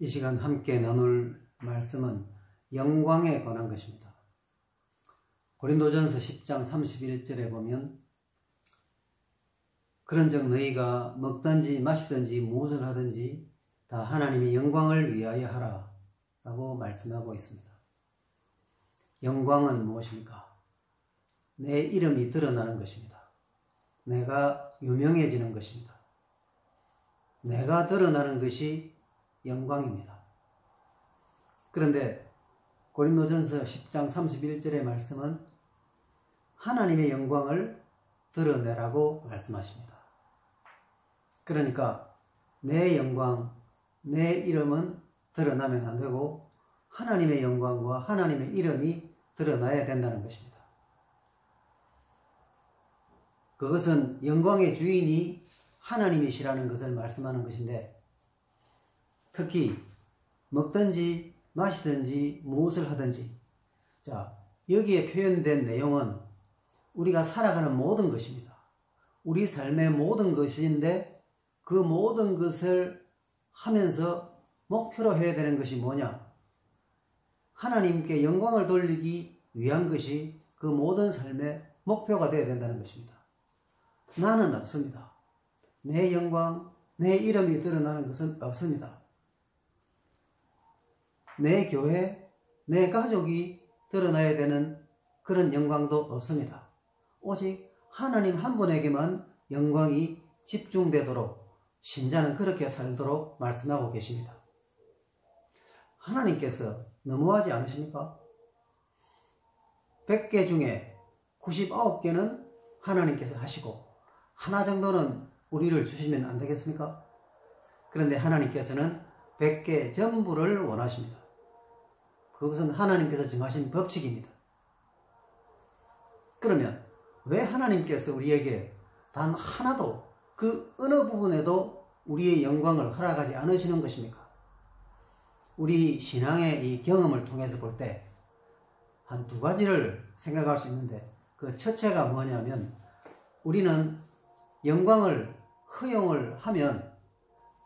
이 시간 함께 나눌 말씀은 영광에 관한 것입니다. 고린도전서 10장 31절에 보면 그런즉 너희가 먹든지 마시든지 무엇을 하든지 다 하나님의 영광을 위하여 하라 라고 말씀하고 있습니다. 영광은 무엇입니까? 내 이름이 드러나는 것입니다. 내가 유명해지는 것입니다. 내가 드러나는 것이 영광입니다. 그런데 고린도전서 10장 31절의 말씀은 하나님의 영광을 드러내라고 말씀하십니다. 그러니까 내 영광, 내 이름은 드러나면 안 되고 하나님의 영광과 하나님의 이름이 드러나야 된다는 것입니다. 그것은 영광의 주인이 하나님이시라는 것을 말씀하는 것인데, 특히 먹든지 마시든지 무엇을 하든지, 자, 여기에 표현된 내용은 우리가 살아가는 모든 것입니다. 우리 삶의 모든 것인데 그 모든 것을 하면서 목표로 해야 되는 것이 뭐냐? 하나님께 영광을 돌리기 위한 것이 그 모든 삶의 목표가 되어야 된다는 것입니다. 나는 없습니다. 내 영광, 내 이름이 드러나는 것은 없습니다. 내 교회, 내 가족이 드러나야 되는 그런 영광도 없습니다. 오직 하나님 한 분에게만 영광이 집중되도록 신자는 그렇게 살도록 말씀하고 계십니다. 하나님께서 너무하지 않으십니까? 100개 중에 99개는 하나님께서 하시고 하나 정도는 우리를 주시면 안 되겠습니까? 그런데 하나님께서는 100개 전부를 원하십니다. 그것은 하나님께서 정하신 법칙입니다. 그러면 왜 하나님께서 우리에게 단 하나도 그 어느 부분에도 우리의 영광을 허락하지 않으시는 것입니까? 우리 신앙의 이 경험을 통해서 볼 때 한 두 가지를 생각할 수 있는데, 그 첫째가 뭐냐면 우리는 영광을 허용을 하면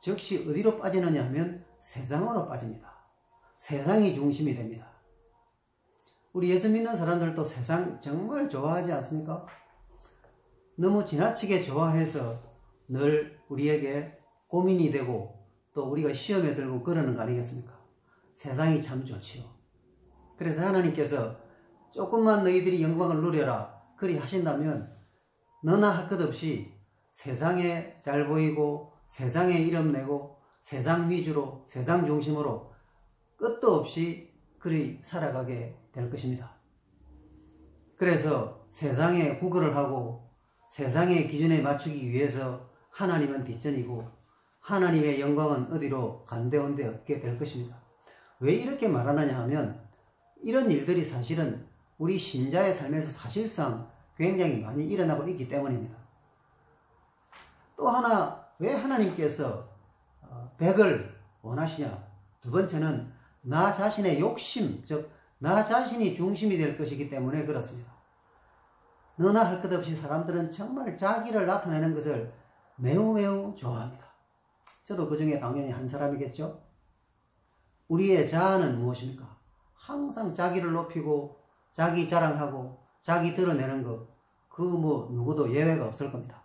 즉시 어디로 빠지느냐 하면 세상으로 빠집니다. 세상이 중심이 됩니다. 우리 예수 믿는 사람들도 세상 정말 좋아하지 않습니까? 너무 지나치게 좋아해서 늘 우리에게 고민이 되고 또 우리가 시험에 들고 그러는 거 아니겠습니까? 세상이 참 좋지요. 그래서 하나님께서 조금만 너희들이 영광을 누려라 그리 하신다면 너나 할 것 없이 세상에 잘 보이고 세상에 이름 내고 세상 위주로 세상 중심으로 끝도 없이 그리 살아가게 될 것입니다. 그래서 세상에 구걸을 하고 세상의 기준에 맞추기 위해서 하나님은 뒷전이고 하나님의 영광은 어디로 간데온데 없게 될 것입니다. 왜 이렇게 말하느냐 하면 이런 일들이 사실은 우리 신자의 삶에서 사실상 굉장히 많이 일어나고 있기 때문입니다. 또 하나, 왜 하나님께서 100을 원하시냐? 두 번째는 나 자신의 욕심, 즉 나 자신이 중심이 될 것이기 때문에 그렇습니다. 너나 할 것 없이 사람들은 정말 자기를 나타내는 것을 매우 좋아합니다. 저도 그 중에 당연히 한 사람이겠죠? 우리의 자아는 무엇입니까? 항상 자기를 높이고 자기 자랑하고 자기 드러내는 것, 그 누구도 예외가 없을 겁니다.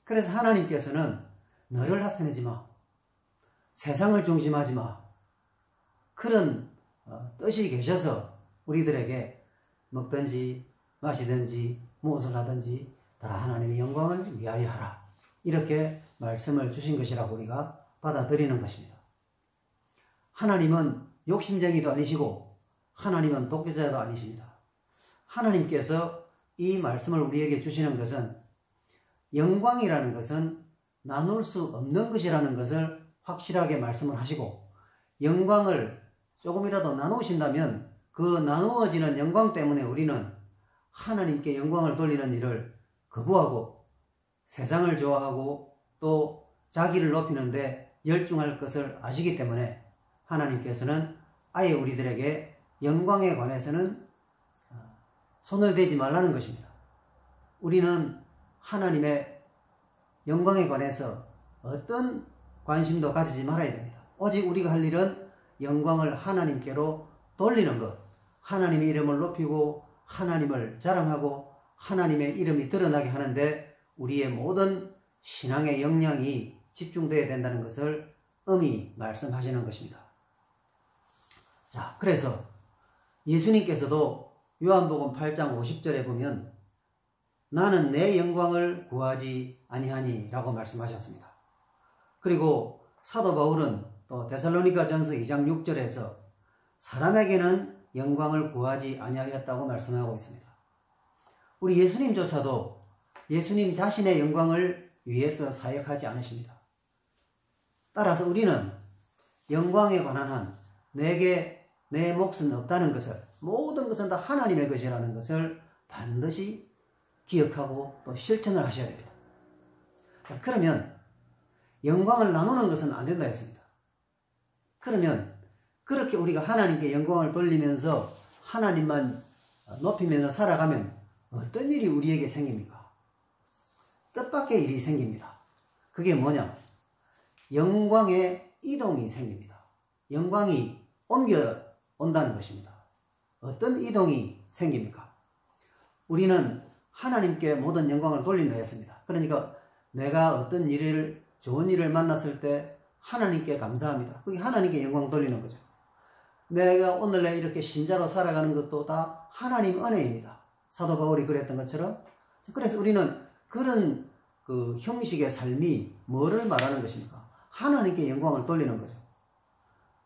그래서 하나님께서는 너를 나타내지 마, 세상을 중심하지 마, 그런 뜻이 계셔서 우리들에게 먹든지 마시든지 무엇을 하든지 다 하나님의 영광을 위하여 하라, 이렇게 말씀을 주신 것이라고 우리가 받아들이는 것입니다. 하나님은 욕심쟁이도 아니시고 하나님은 독재자도 아니십니다. 하나님께서 이 말씀을 우리에게 주시는 것은 영광이라는 것은 나눌 수 없는 것이라는 것을 확실하게 말씀을 하시고, 영광을 조금이라도 나누신다면 그 나누어지는 영광 때문에 우리는 하나님께 영광을 돌리는 일을 거부하고 세상을 좋아하고 또 자기를 높이는데 열중할 것을 아시기 때문에 하나님께서는 아예 우리들에게 영광에 관해서는 손을 대지 말라는 것입니다. 우리는 하나님의 영광에 관해서 어떤 관심도 가지지 말아야 됩니다. 오직 우리가 할 일은 영광을 하나님께로 돌리는 것, 하나님의 이름을 높이고 하나님을 자랑하고 하나님의 이름이 드러나게 하는데 우리의 모든 신앙의 역량이 집중되어야 된다는 것을 엄히 말씀하시는 것입니다. 자, 그래서 예수님께서도 요한복음 8장 50절에 보면 나는 내 영광을 구하지 아니하니 라고 말씀하셨습니다. 그리고 사도 바울은 또 데살로니가전서 2장 6절에서 사람에게는 영광을 구하지 아니하였다고 말씀하고 있습니다. 우리 예수님조차도 예수님 자신의 영광을 위해서 사역하지 않으십니다. 따라서 우리는 영광에 관한 한 내게 내 몫은 없다는 것을, 모든 것은 다 하나님의 것이라는 것을 반드시 기억하고 또 실천을 하셔야 됩니다. 자, 그러면 영광을 나누는 것은 안 된다 했습니다. 그러면 그렇게 우리가 하나님께 영광을 돌리면서 하나님만 높이면서 살아가면 어떤 일이 우리에게 생깁니까? 뜻밖의 일이 생깁니다. 그게 뭐냐? 영광의 이동이 생깁니다. 영광이 옮겨온다는 것입니다. 어떤 이동이 생깁니까? 우리는 하나님께 모든 영광을 돌린다 했습니다. 그러니까 내가 어떤 일을, 좋은 일을 만났을 때 하나님께 감사합니다. 그게 하나님께 영광 돌리는 거죠. 내가 오늘날 이렇게 신자로 살아가는 것도 다 하나님 은혜입니다. 사도 바울이 그랬던 것처럼. 그래서 우리는 그런 그 형식의 삶이 뭐를 말하는 것입니까? 하나님께 영광을 돌리는 거죠.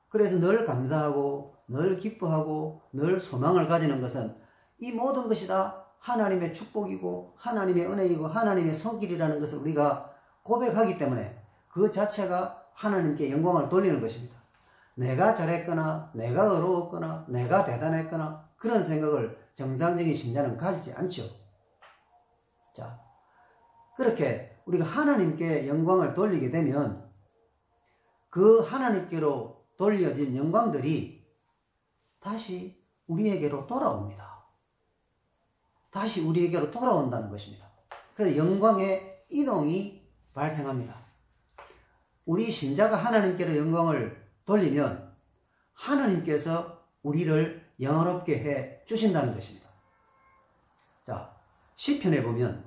그래서 늘 감사하고 늘 기뻐하고 늘 소망을 가지는 것은 이 모든 것이 다 하나님의 축복이고 하나님의 은혜이고 하나님의 손길이라는 것을 우리가 고백하기 때문에 그 자체가 하나님께 영광을 돌리는 것입니다. 내가 잘했거나 내가 어려웠거나 내가 대단했거나 그런 생각을 정상적인 신자는 가지지 않죠. 자, 그렇게 우리가 하나님께 영광을 돌리게 되면 그 하나님께로 돌려진 영광들이 다시 우리에게로 돌아옵니다. 다시 우리에게로 돌아온다는 것입니다. 그래서 영광의 이동이 발생합니다. 우리 신자가 하나님께로 영광을 돌리면 하나님께서 우리를 영화롭게 해 주신다는 것입니다. 자, 시편에 보면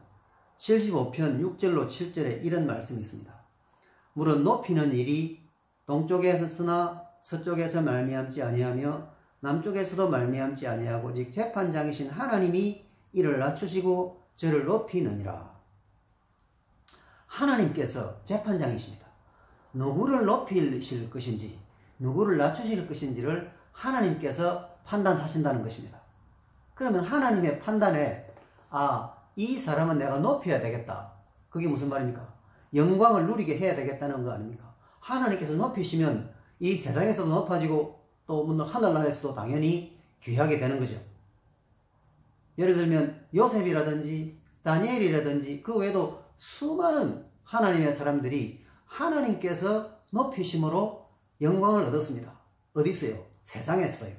75편 6절로 7절에 이런 말씀이 있습니다. 물은 높이는 일이 동쪽에서 쓰나 서쪽에서 말미암지 아니하며 남쪽에서도 말미암지 아니하고 오직 재판장이신 하나님이 이를 낮추시고 저를 높이느니라. 하나님께서 재판장이십니다. 누구를 높이실 것인지 누구를 낮추실 것인지를 하나님께서 판단하신다는 것입니다. 그러면 하나님의 판단에 이 사람은 내가 높여야 되겠다. 그게 무슨 말입니까? 영광을 누리게 해야 되겠다는 거 아닙니까? 하나님께서 높이시면 이 세상에서도 높아지고 또 물론 하늘나라에서도 당연히 귀하게 되는 거죠. 예를 들면 요셉이라든지 다니엘이라든지 그 외에도 수많은 하나님의 사람들이 하나님께서 높이심으로 영광을 얻었습니다. 어디 있어요? 세상에서요.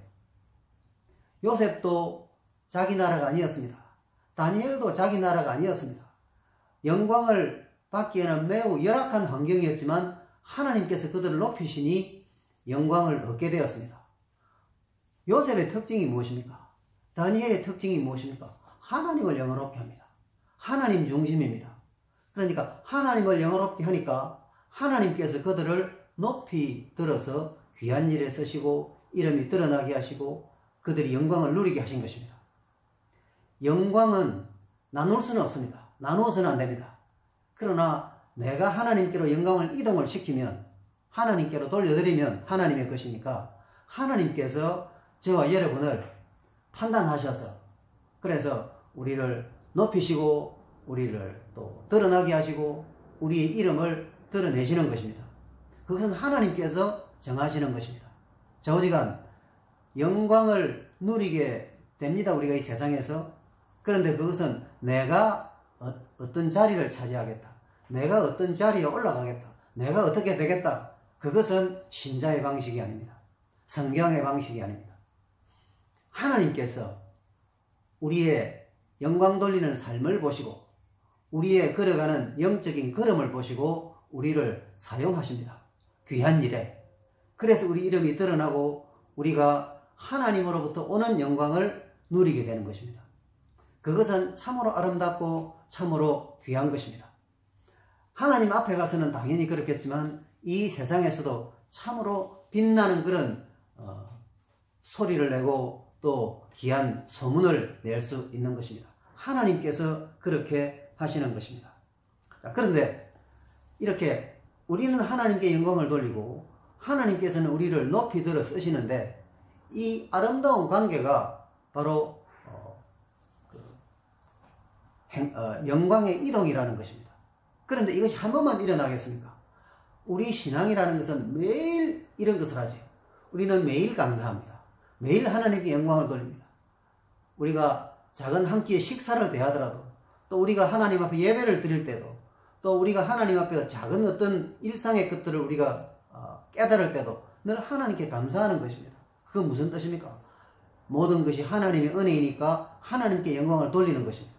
요셉도 자기 나라가 아니었습니다. 다니엘도 자기 나라가 아니었습니다. 영광을 받기에는 매우 열악한 환경이었지만 하나님께서 그들을 높이시니 영광을 얻게 되었습니다. 요셉의 특징이 무엇입니까? 다니엘의 특징이 무엇입니까? 하나님을 영화롭게 합니다. 하나님 중심입니다. 그러니까 하나님을 영화롭게 하니까 하나님께서 그들을 높이 들어서 귀한 일에 쓰시고 이름이 드러나게 하시고 그들이 영광을 누리게 하신 것입니다. 영광은 나눌 수는 없습니다. 나누어서는 안 됩니다. 그러나 내가 하나님께로 영광을 이동을 시키면 하나님께로 돌려드리면 하나님의 것이니까 하나님께서 저와 여러분을 판단하셔서 그래서 우리를 높이시고 우리를 또 드러나게 하시고 우리의 이름을 드러내시는 것입니다. 그것은 하나님께서 정하시는 것입니다. 좌우지간 영광을 누리게 됩니다. 우리가 이 세상에서. 그런데 그것은 내가 어떤 자리를 차지하겠다. 내가 어떤 자리에 올라가겠다. 내가 어떻게 되겠다. 그것은 신자의 방식이 아닙니다. 성경의 방식이 아닙니다. 하나님께서 우리의 영광 돌리는 삶을 보시고 우리의 걸어가는 영적인 걸음을 보시고 우리를 사용하십니다. 귀한 일에. 그래서 우리 이름이 드러나고 우리가 하나님으로부터 오는 영광을 누리게 되는 것입니다. 그것은 참으로 아름답고 참으로 귀한 것입니다. 하나님 앞에 가서는 당연히 그렇겠지만 이 세상에서도 참으로 빛나는 그런 소리를 내고 또 귀한 소문을 낼 수 있는 것입니다. 하나님께서 그렇게 하시는 것입니다. 자, 그런데 이렇게 우리는 하나님께 영광을 돌리고 하나님께서는 우리를 높이 들어 쓰시는데 이 아름다운 관계가 바로 영광의 이동이라는 것입니다. 그런데 이것이 한 번만 일어나겠습니까? 우리 신앙이라는 것은 매일 이런 것을 하죠. 우리는 매일 감사합니다. 매일 하나님께 영광을 돌립니다. 우리가 작은 한 끼의 식사를 대하더라도 또 우리가 하나님 앞에 예배를 드릴 때도 또 우리가 하나님 앞에 작은 어떤 일상의 것들을 우리가 깨달을 때도 늘 하나님께 감사하는 것입니다. 그건 무슨 뜻입니까? 모든 것이 하나님의 은혜이니까 하나님께 영광을 돌리는 것입니다.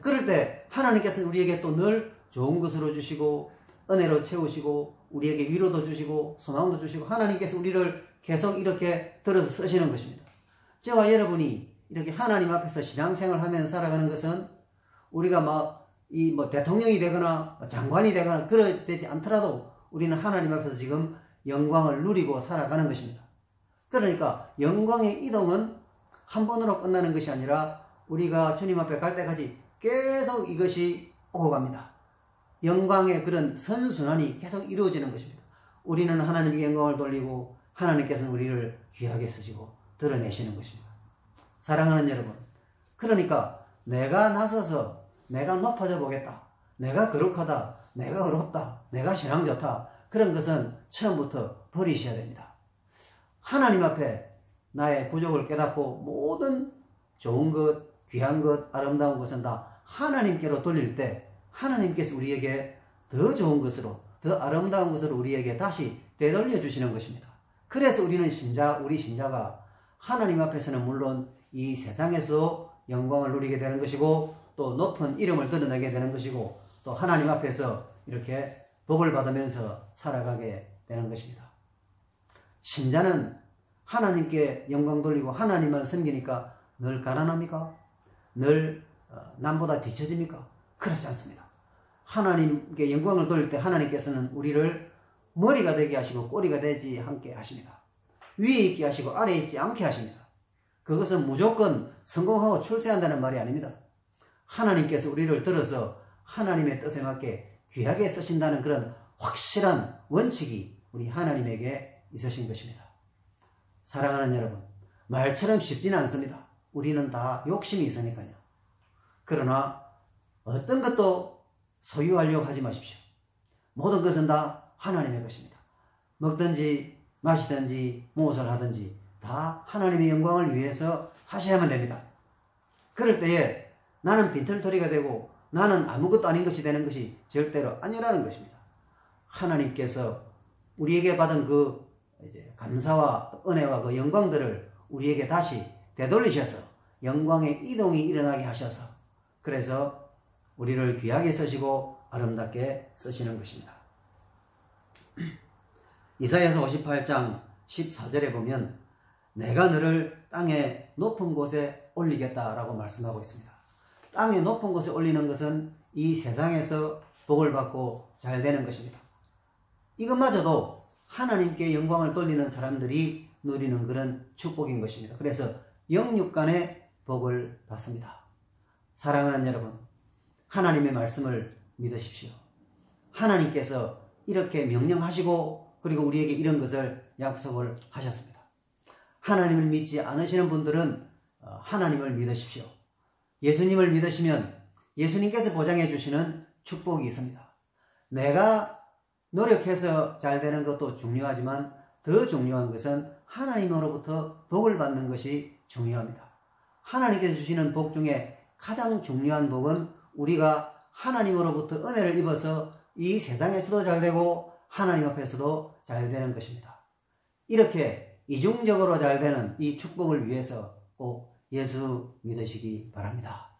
그럴 때 하나님께서는 우리에게 또 늘 좋은 것으로 주시고 은혜로 채우시고 우리에게 위로도 주시고 소망도 주시고 하나님께서 우리를 계속 이렇게 들어서 쓰시는 것입니다. 저와 여러분이 이렇게 하나님 앞에서 신앙생활 하면서 살아가는 것은 우리가 대통령이 되거나 장관이 되거나 그러지 않더라도 우리는 하나님 앞에서 지금 영광을 누리고 살아가는 것입니다. 그러니까 영광의 이동은 한 번으로 끝나는 것이 아니라 우리가 주님 앞에 갈 때까지 계속 이것이 오고 갑니다. 영광의 그런 선순환이 계속 이루어지는 것입니다. 우리는 하나님께 영광을 돌리고 하나님께서는 우리를 귀하게 쓰시고 드러내시는 것입니다. 사랑하는 여러분, 그러니까 내가 나서서 내가 높아져 보겠다, 내가 거룩하다, 내가 어렵다, 내가 신앙 좋다, 그런 것은 처음부터 버리셔야 됩니다. 하나님 앞에 나의 부족을 깨닫고 모든 좋은 것, 귀한 것, 아름다운 것은 다 하나님께로 돌릴 때 하나님께서 우리에게 더 좋은 것으로, 더 아름다운 것으로 우리에게 다시 되돌려 주시는 것입니다. 그래서 우리 신자가 하나님 앞에서는 물론 이 세상에서 영광을 누리게 되는 것이고 또 높은 이름을 드러내게 되는 것이고 또 하나님 앞에서 이렇게 복을 받으면서 살아가게 되는 것입니다. 신자는 하나님께 영광 돌리고 하나님만 섬기니까 늘 가난합니까? 늘 남보다 뒤처집니까? 그렇지 않습니다. 하나님께 영광을 돌릴 때 하나님께서는 우리를 머리가 되게 하시고 꼬리가 되지 않게 하십니다. 위에 있게 하시고 아래에 있지 않게 하십니다. 그것은 무조건 성공하고 출세한다는 말이 아닙니다. 하나님께서 우리를 들어서 하나님의 뜻에 맞게 귀하게 쓰신다는 그런 확실한 원칙이 우리 하나님에게 있으신 것입니다. 사랑하는 여러분, 말처럼 쉽지는 않습니다. 우리는 다 욕심이 있으니까요. 그러나 어떤 것도 소유하려고 하지 마십시오. 모든 것은 다 하나님의 것입니다. 먹든지 마시든지 무엇을 하든지 다 하나님의 영광을 위해서 하셔야만 됩니다. 그럴 때에 나는 빈털터리가 되고 나는 아무것도 아닌 것이 되는 것이 절대로 아니라는 것입니다. 하나님께서 우리에게 받은 그 감사와 은혜와 그 영광들을 우리에게 다시 되돌리셔서 영광의 이동이 일어나게 하셔서 그래서 우리를 귀하게 쓰시고 아름답게 쓰시는 것입니다. 이사야서 58장 14절에 보면 내가 너를 땅의 높은 곳에 올리겠다라고 말씀하고 있습니다. 땅의 높은 곳에 올리는 것은 이 세상에서 복을 받고 잘 되는 것입니다. 이것마저도 하나님께 영광을 돌리는 사람들이 누리는 그런 축복인 것입니다. 그래서 영육간의 복을 받습니다. 사랑하는 여러분, 하나님의 말씀을 믿으십시오. 하나님께서 이렇게 명령하시고 그리고 우리에게 이런 것을 약속을 하셨습니다. 하나님을 믿지 않으시는 분들은 하나님을 믿으십시오. 예수님을 믿으시면 예수님께서 보장해 주시는 축복이 있습니다. 내가 노력해서 잘 되는 것도 중요하지만 더 중요한 것은 하나님으로부터 복을 받는 것이 중요합니다. 하나님께서 주시는 복 중에 가장 중요한 복은 우리가 하나님으로부터 은혜를 입어서 이 세상에서도 잘 되고 하나님 앞에서도 잘 되는 것입니다. 이렇게 이중적으로 잘 되는 이 축복을 위해서 꼭 예수 믿으시기 바랍니다.